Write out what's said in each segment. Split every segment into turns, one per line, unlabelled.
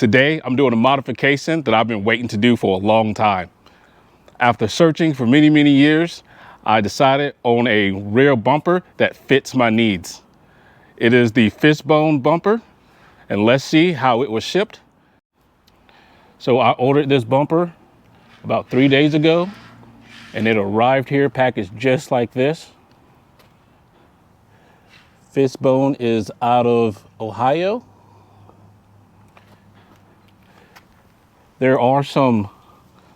Today, I'm doing a modification that I've been waiting to do for a long time. After searching for many, many years, I decided on a rear bumper that fits my needs. It is the FishBone bumper, and let's see how it was shipped. So I ordered this bumper about 3 days ago, and it arrived here packaged just like this. FishBone is out of Ohio. There are some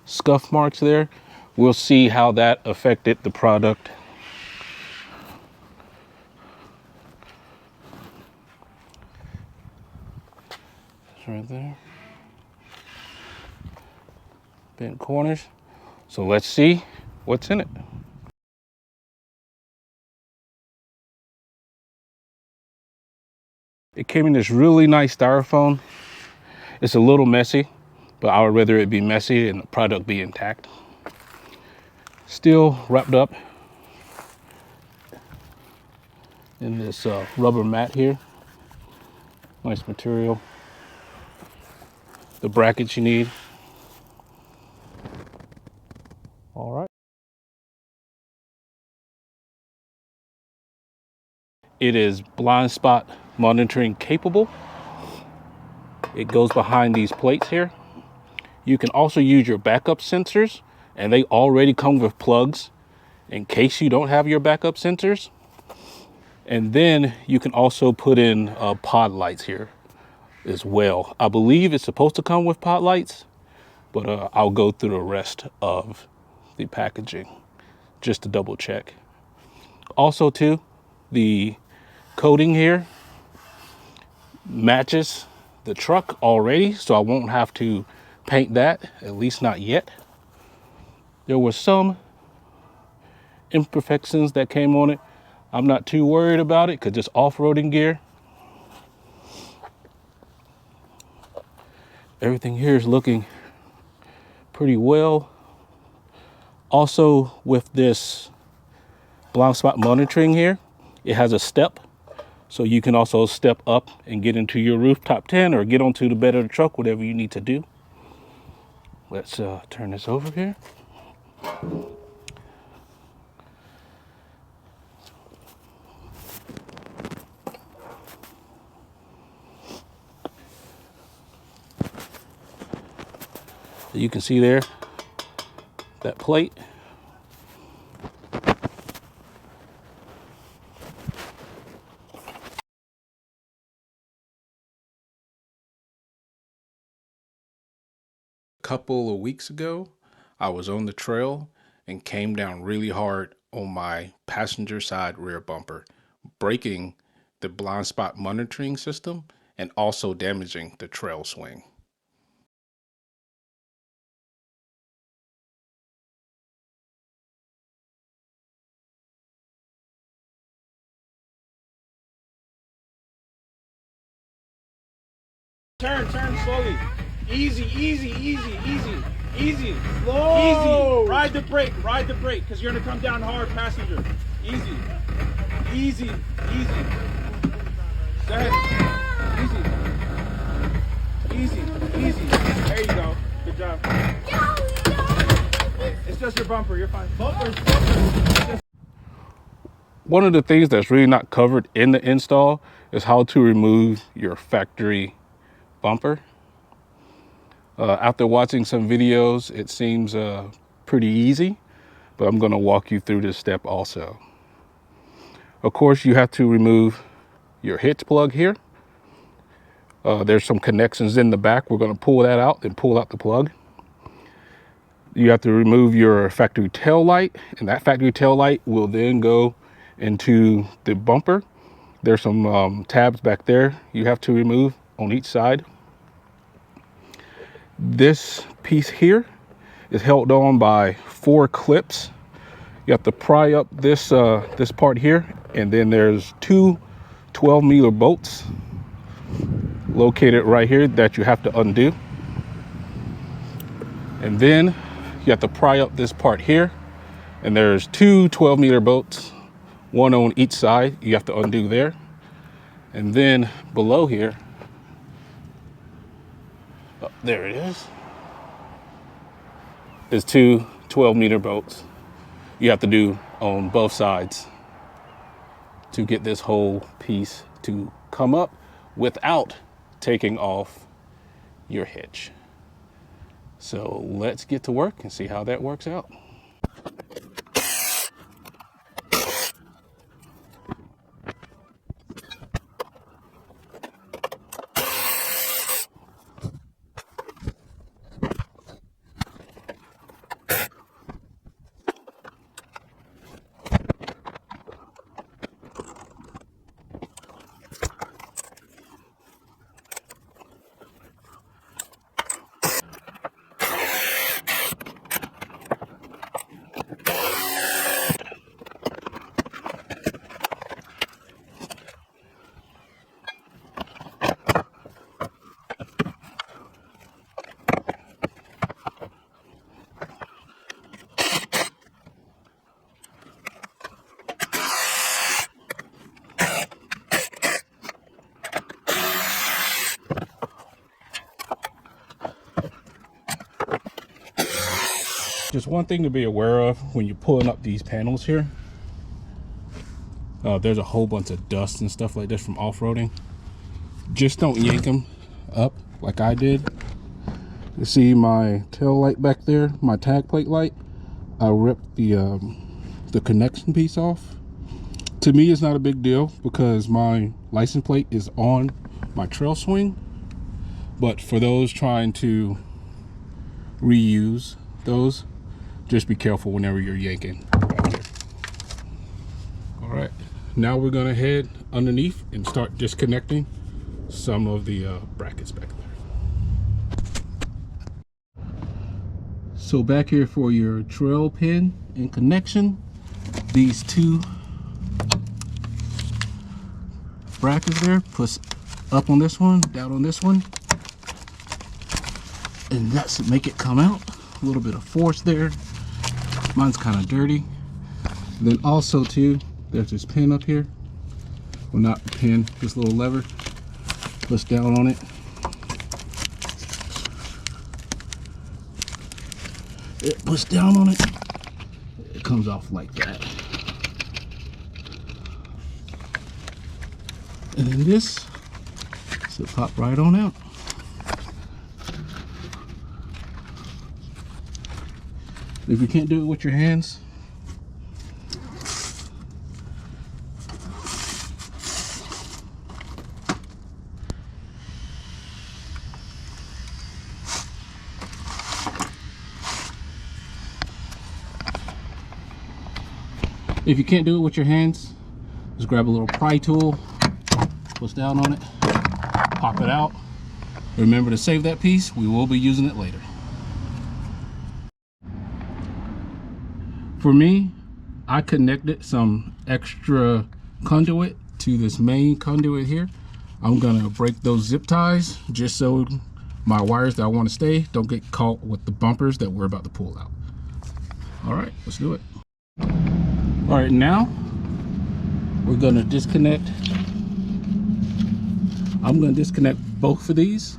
scuff marks there. We'll see how that affected the product. It's right there. Bent corners. So let's see what's in it. It came in this really nice styrofoam. It's a little messy, but I would rather it be messy and the product be intact. Still wrapped up in this rubber mat here. Nice material. The brackets you need. All right. It is blind spot monitoring capable. It goes behind these plates here. You can also use your backup sensors, and they already come with plugs in case you don't have your backup sensors. And then you can also put in pod lights here as well. I believe it's supposed to come with pod lights, but I'll go through the rest of the packaging just to double check. Also too, the coating here matches the truck already, so I won't have to paint that, at least not yet. There were some imperfections that came on it. I'm not too worried about it because it's off-roading gear. Everything here is looking pretty well. Also, with this blind spot monitoring here, it has a step, so you can also step up and get into your rooftop tent or get onto the bed of the truck, whatever you need to do. Let's turn this over here. You can see there, that plate. A couple of weeks ago, I was on the trail and came down really hard on my passenger side rear bumper, breaking the blind spot monitoring system and also damaging the trail swing.
Turn slowly. Easy. Slow. Easy. Ride the brake, because you're gonna come down hard, passenger. Easy. Go ahead. Easy. There you go. Good job. It's just your bumper, you're fine. Bumpers.
One of the things that's really not covered in the install is how to remove your factory bumper. After watching some videos, it seems pretty easy, but I'm going to walk you through this step also. Of course, you have to remove your hitch plug here. There's some connections in the back. We're going to pull that out and pull out the plug. You have to remove your factory tail light, and that factory tail light will then go into the bumper. There's some tabs back there you have to remove on each side. This piece here is held on by 4 clips. You have to pry up this this part here, and then there's 2 12-meter bolts located right here that you have to undo. And then you have to pry up this part here, and there's 2 12-meter bolts, one on each side. You have to undo there. And then below here, Oh, there it is. There's two 12-meter bolts you have to do on both sides to get this whole piece to come up without taking off your hitch. So let's get to work and see how that works out. Just one thing to be aware of when you're pulling up these panels here. There's a whole bunch of dust and stuff like this from off-roading. Just don't yank them up like I did. You see my tail light back there, my tag plate light? I ripped the connection piece off. To me, it's not a big deal because my license plate is on my trail swing. But for those trying to reuse those, just be careful whenever you're yanking. All right, now we're gonna head underneath and start disconnecting some of the brackets back there. So back here for your trail pin and connection, these two brackets there, push up on this one, down on this one, and that's to make it come out. A little bit of force there. Mine's kind of dirty. And then also too, there's this pin up here. Well, not a pin, this little lever. Push down on it. Push down on it. It comes off like that. And then this, so pop right on out. If you can't do it with your hands, just grab a little pry tool, push down on it, pop it out. Remember to save that piece. We will be using it later. For me, I connected some extra conduit to this main conduit here. I'm gonna break those zip ties just so my wires that I want to stay don't get caught with the bumpers that we're about to pull out. All right, let's do it. All right, now we're gonna disconnect. I'm gonna disconnect both of these.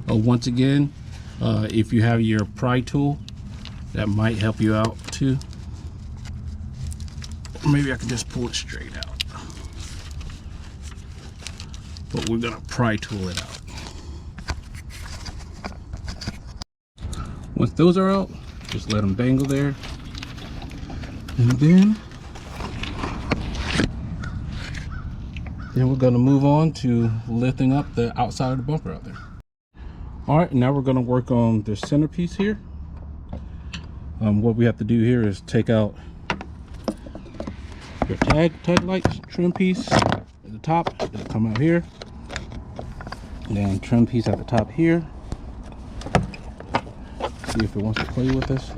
Once again, if you have your pry tool, that might help you out too. Or maybe I can just pull it straight out. But we're gonna pry tool it out. Once those are out, just let them dangle there. And then we're gonna move on to lifting up the outside of the bumper out there. All right, now we're gonna work on the centerpiece here. What we have to do here is take out your tag light trim piece at the top. It'll come out here. And then trim piece at the top here. See if it wants to play with us.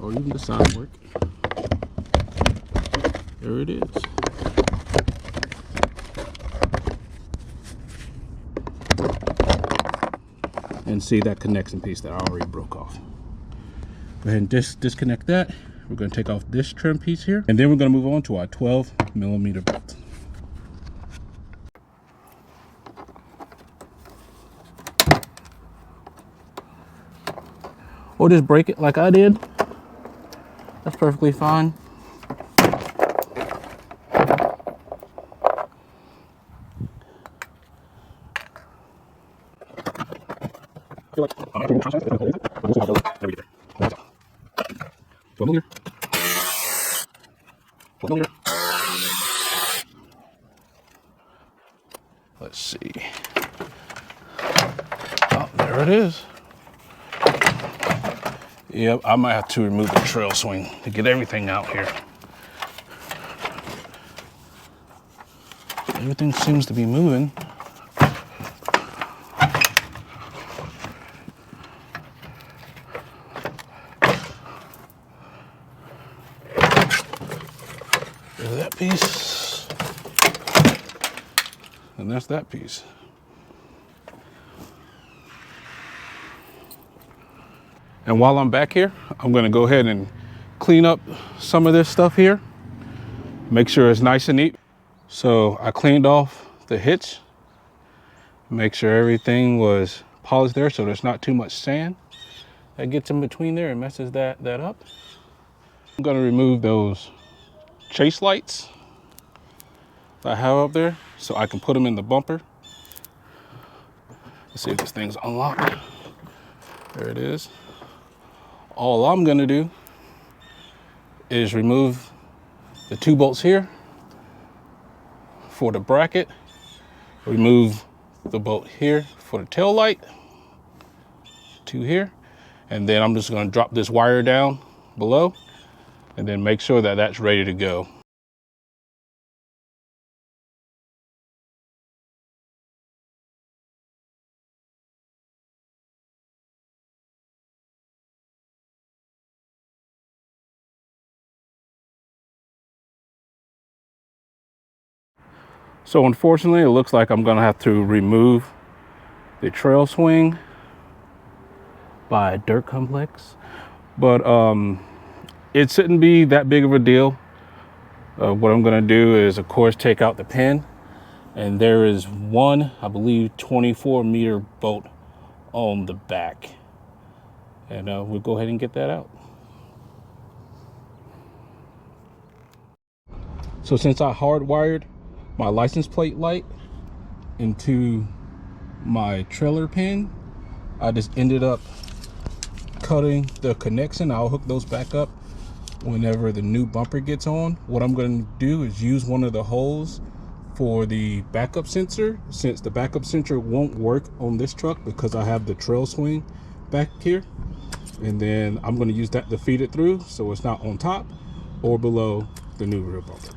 Or even the side work. There it is. And see that connection piece that I already broke off. Go ahead and disconnect that. We're going to take off this trim piece here, and then we're going to move on to our 12mm bolt. or just break it like I did. That's perfectly fine. Let's see. Oh, there it is. Yep, I might have to remove the trail swing to get everything out here. Everything seems to be moving. There's that piece. And that's that piece. And while I'm back here, I'm gonna go ahead and clean up some of this stuff here. Make sure it's nice and neat. So I cleaned off the hitch. Make sure everything was polished there so there's not too much sand that gets in between there and messes that up. I'm gonna remove those chase lights that I have up there so I can put them in the bumper. Let's see if this thing's unlocked. There it is. All I'm gonna do is remove the 2 bolts here for the bracket, remove the bolt here for the tail light, 2 here, and then I'm just gonna drop this wire down below and then make sure that that's ready to go. So unfortunately, it looks like I'm gonna have to remove the trail swing by Dirt Complex, but it shouldn't be that big of a deal. What I'm gonna do is, of course, take out the pin, and there is one, I believe, 24-meter bolt on the back, and we'll go ahead and get that out. So since I hardwired my license plate light into my trailer pin, I just ended up cutting the connection. I'll hook those back up whenever the new bumper gets on. What I'm going to do is use one of the holes for the backup sensor, since the backup sensor won't work on this truck because I have the trail swing back here, and then I'm going to use that to feed it through so it's not on top or below the new rear bumper.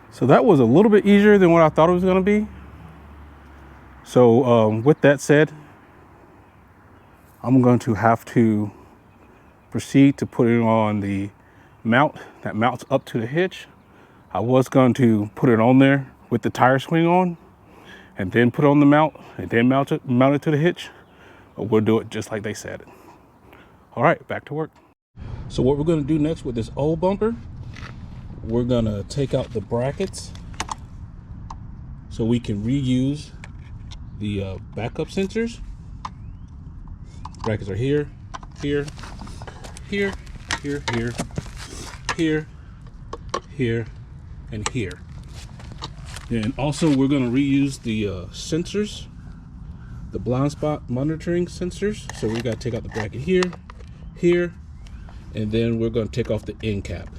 So that was a little bit easier than what I thought it was going to be. So with that said, I'm going to have to proceed to put it on the mount that mounts up to the hitch. I was going to put it on there with the tire swing on and then put it on the mount and then mount it to the hitch, but we'll do it just like they said. All right, back to work. So what we're going to do next with this old bumper, we're going to take out the brackets so we can reuse the backup sensors. Brackets are here, here, here, here, here, here, here, and here. And also we're going to reuse the sensors, the blind spot monitoring sensors. So we got to take out the bracket here, here, and then we're going to take off the end cap.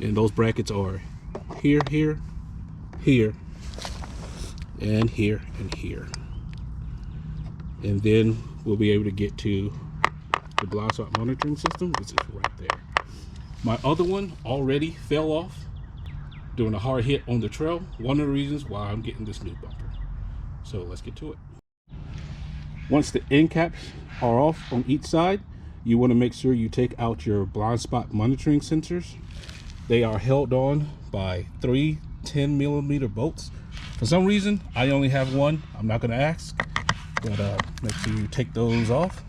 And those brackets are here, here, here, and here, and here. And then we'll be able to get to the blind spot monitoring system, which is right there. My other one already fell off during a hard hit on the trail. One of the reasons why I'm getting this new bumper. So let's get to it. Once the end caps are off on each side, you want to make sure you take out your blind spot monitoring sensors. They are held on by 3 10-millimeter bolts. For some reason, I only have one. I'm not going to ask, but make sure you take those off.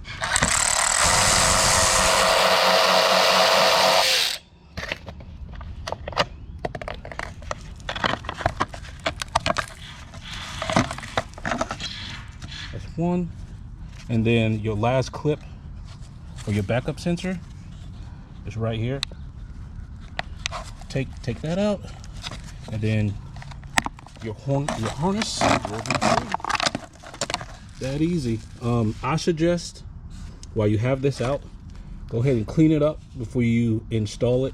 one, and then your last clip for your backup sensor is right here. Take that out, and then your harness will be free. That easy. I suggest while you have this out, go ahead and clean it up before you install it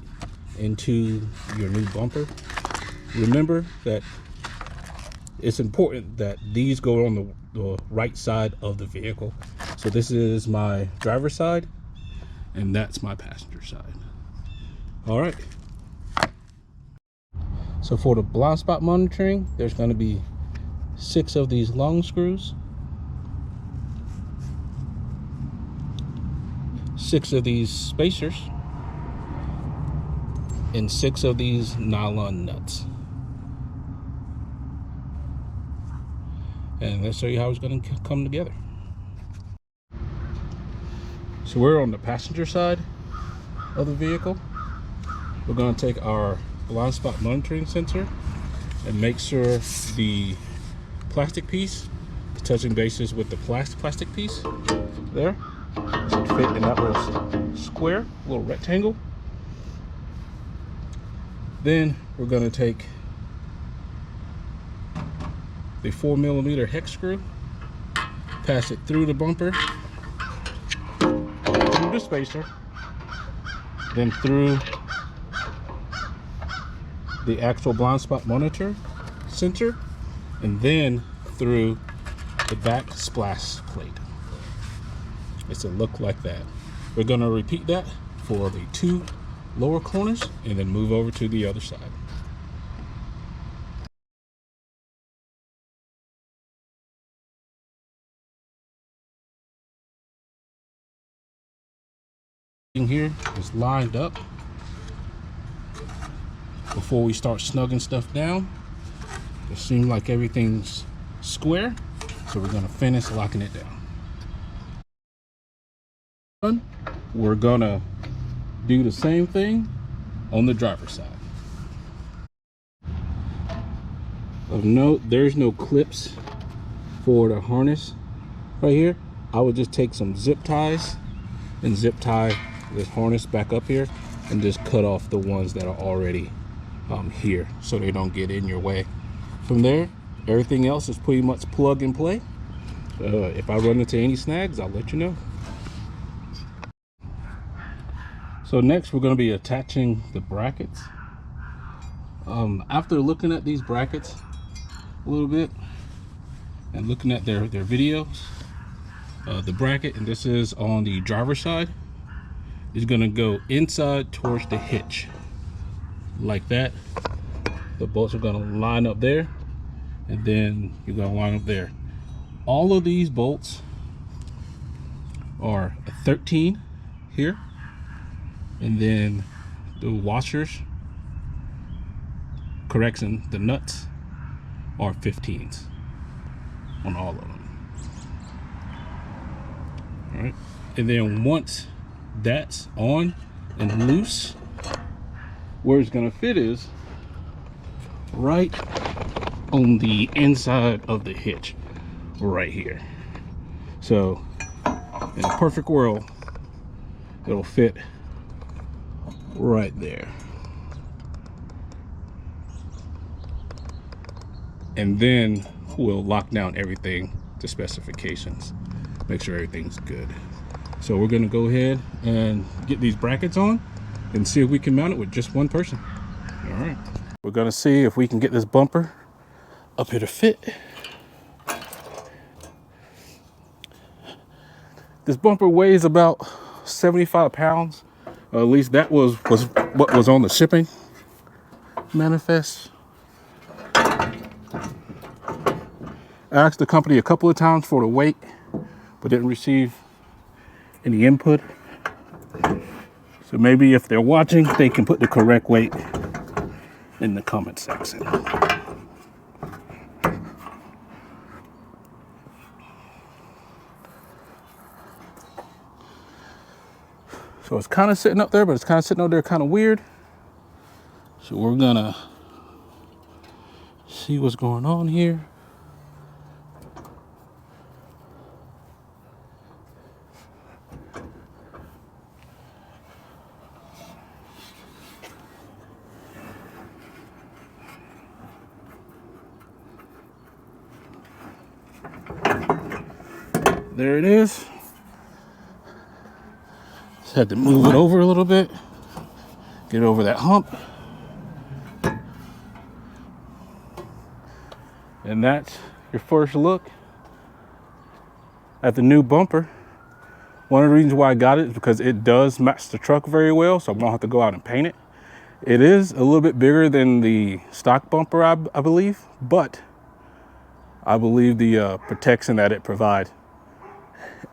into your new bumper. Remember that it's important that these go on the right side of the vehicle. So this is my driver's side, and that's my passenger side. All right. So for the blind spot monitoring, there's going to be 6 of these long screws, 6 of these spacers, and 6 of these nylon nuts. And let's show you how it's going to come together. So we're on the passenger side of the vehicle. We're going to take our blind spot monitoring sensor and make sure the plastic piece is touching bases with the plastic piece there. It should fit in that little square, little rectangle. Then we're going to take the 4mm hex screw, pass it through the bumper, through the spacer, then through the actual blind spot monitor sensor, and then through the back splash plate. It's a look like that. We're going to repeat that for the 2 lower corners and then move over to the other side. Here is lined up before we start snugging stuff down. It seems like everything's square, so we're going to finish locking it down. We're going to do the same thing on the driver's side. Of note, there's no clips for the harness right here. I would just take some zip ties and zip tie this harness back up here and just cut off the ones that are already here so they don't get in your way. From there, everything else is pretty much plug and play. If I run into any snags, I'll let you know. So next we're going to be attaching the brackets. After looking at these brackets a little bit and looking at their videos, the bracket, and this is on the driver's side, is going to go inside towards the hitch like that. The bolts are going to line up there, and then you're going to line up there. All of these bolts are a 13 here, and then the washers, correction, the nuts are 15s on all of them. All right, and then once that's on and loose, where it's going to fit is right on the inside of the hitch right here. So in a perfect world, it'll fit right there. And then we'll lock down everything to specifications, make sure everything's good. So we're going to go ahead and get these brackets on and see if we can mount it with just one person. All right. We're going to see if we can get this bumper up here to fit. This bumper weighs about 75 pounds. At least that was what was on the shipping manifest. I asked the company a couple of times for the weight, but didn't receive any input. So maybe if they're watching, they can put the correct weight in the comment section. So it's kind of sitting up there, but it's kind of sitting up there kind of weird. So we're gonna see what's going on here. there it is. Just had to move it over a little bit, get over that hump. And that's your first look at the new bumper. One of the reasons why I got it is because it does match the truck very well, so I won't have to go out and paint it. It is a little bit bigger than the stock bumper, I believe, but I believe the protection that it provides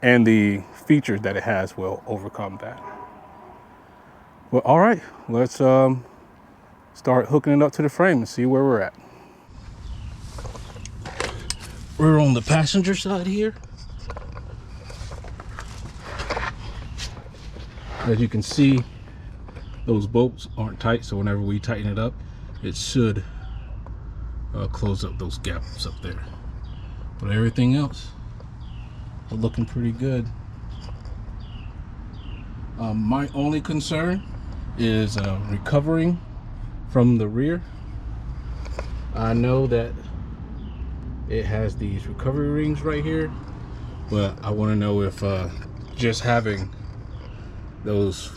and the features that it has will overcome that. Well, all right, let's start hooking it up to the frame and see where we're at. We're on the passenger side here. As you can see, those bolts aren't tight, so whenever we tighten it up, it should close up those gaps up there. But everything else is looking pretty good. My only concern is recovering from the rear. I know that it has these recovery rings right here, but I want to know if just having those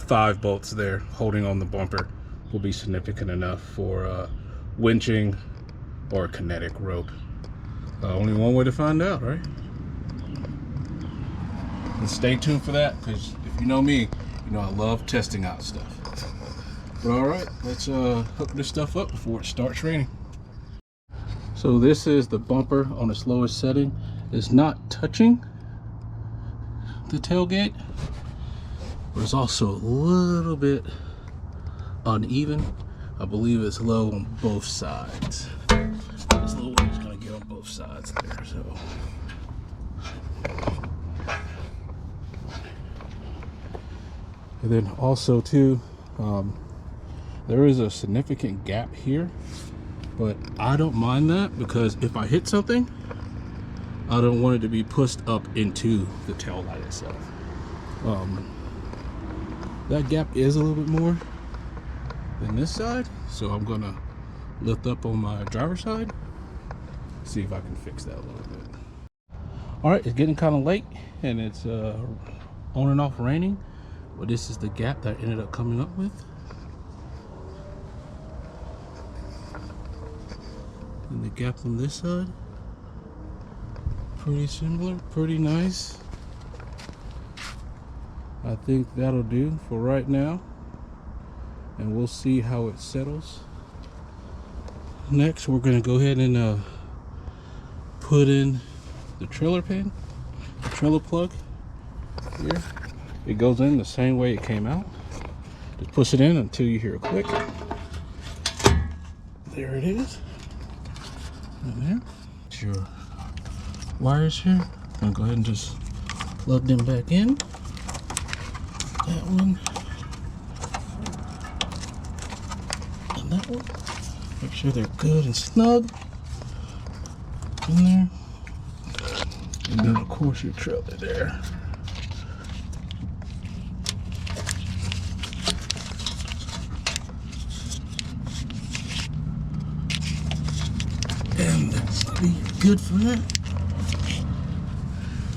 5 bolts there holding on the bumper will be significant enough for winching or kinetic rope. Only one way to find out, right? And stay tuned for that, because if you know me, you know I love testing out stuff. But all right, let's hook this stuff up before it starts raining. So this is the bumper on the slowest setting. It's not touching the tailgate, but it's also a little bit uneven. I believe it's low on both sides. This little one is going to get on both sides there. So, and then also too, there is a significant gap here, but I don't mind that because if I hit something, I don't want it to be pushed up into the tail light itself. That gap is a little bit more than this side, so I'm gonna lift up on my driver's side, see if I can fix that a little bit. All right, it's getting kind of late and it's on and off raining, but this is the gap that I ended up coming up with. And the gap on this side, pretty similar, pretty nice. I think that'll do for right now, and we'll see how it settles. Next, we're going to go ahead and put in the trailer pin, the trailer plug here. It goes in the same way it came out. Just push it in until you hear a click. There it is. And there. It's your wires here. I'm going to go ahead and just plug them back in. That one and that one. Make sure they're good and snug in there. And then of course your trailer there. And that's good for that.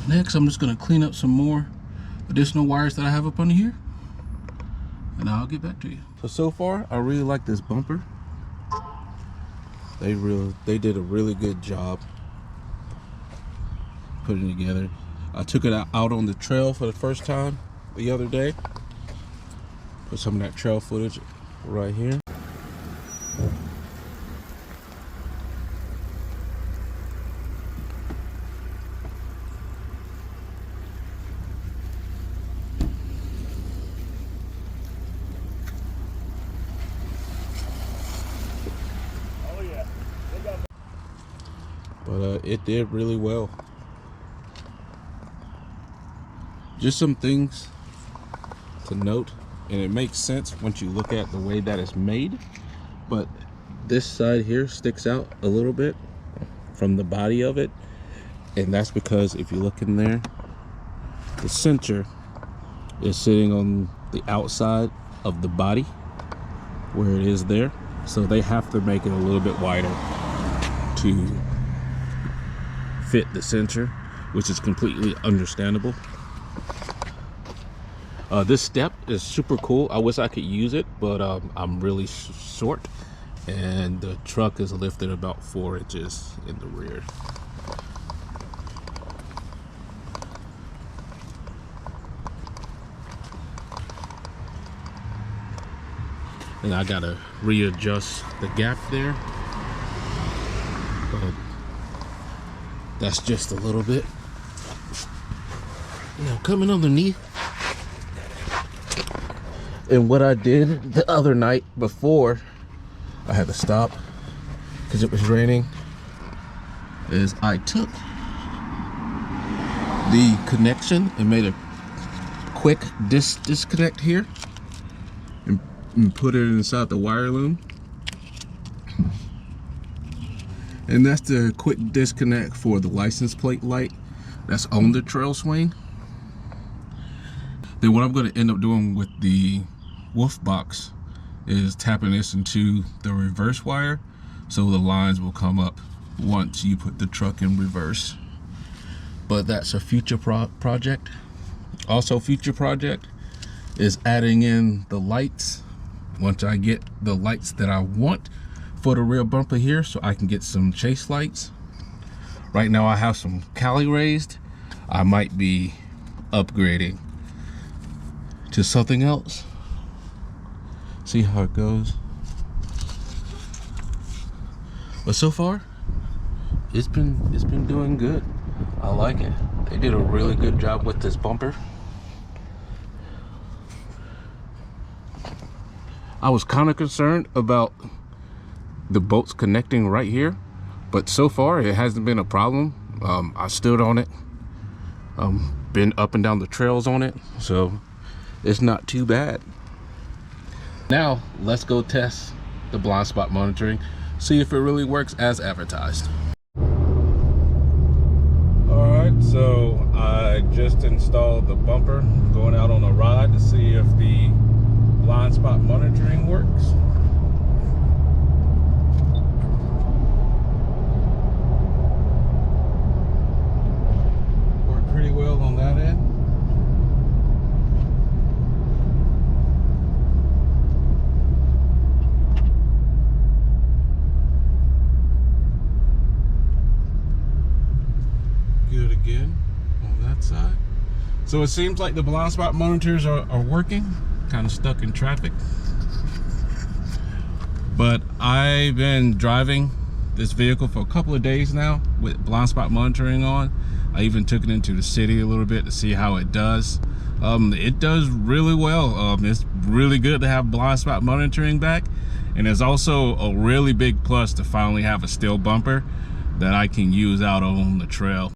Next, I'm just going to clean up some more additional wires that I have up under here, and I'll get back to you. So far I really like this bumper. They did a really good job putting it together. I took it out on the trail for the first time the other day. Put some of that trail footage right here. But it did really well. Just some things to note, and it makes sense once you look at the way that it's made, but this side here sticks out a little bit from the body of it, and that's because if you look in there, the sensor is sitting on the outside of the body where it is there, so they have to make it a little bit wider to fit the sensor. which is completely understandable. This step is super cool. I wish I could use it, but I'm really short, and the truck is lifted about 4 inches in the rear. And I gotta readjust the gap there, but that's just a little bit. Now coming underneath, and what I did the other night before I had to stop because it was raining, is I took the connection and made a quick disconnect here and put it inside the wire loom. And that's the quick disconnect for the license plate light that's on the trail swing. Then what I'm going to end up doing with the wolf box is tapping this into the reverse wire, so the lines will come up once you put the truck in reverse. But that's a future project. Also future project is adding in the lights once I get the lights that I want for the rear bumper here, so I can get some chase lights. Right now I have some Cali raised. I might be upgrading to something else. See how it goes. But so far, it's been doing good. I like it. They did a really good job with this bumper. I was kind of concerned about the bolts connecting right here, but so far it hasn't been a problem. I stood on it, been up and down the trails on it, so it's not too bad. Now let's go test the blind spot monitoring, see if it really works as advertised. All right, so I just installed the bumper, going out on a ride to see if the blind spot monitoring works. Worked pretty well on that end. Good again on that side. So it seems like the blind spot monitors are working. Kind of stuck in traffic, but I've been driving this vehicle for a couple of days now with blind spot monitoring on. I even took it into the city a little bit to see how it does. It does really well. It's really good to have blind spot monitoring back, and it's also a really big plus to finally have a steel bumper that I can use out on the trail.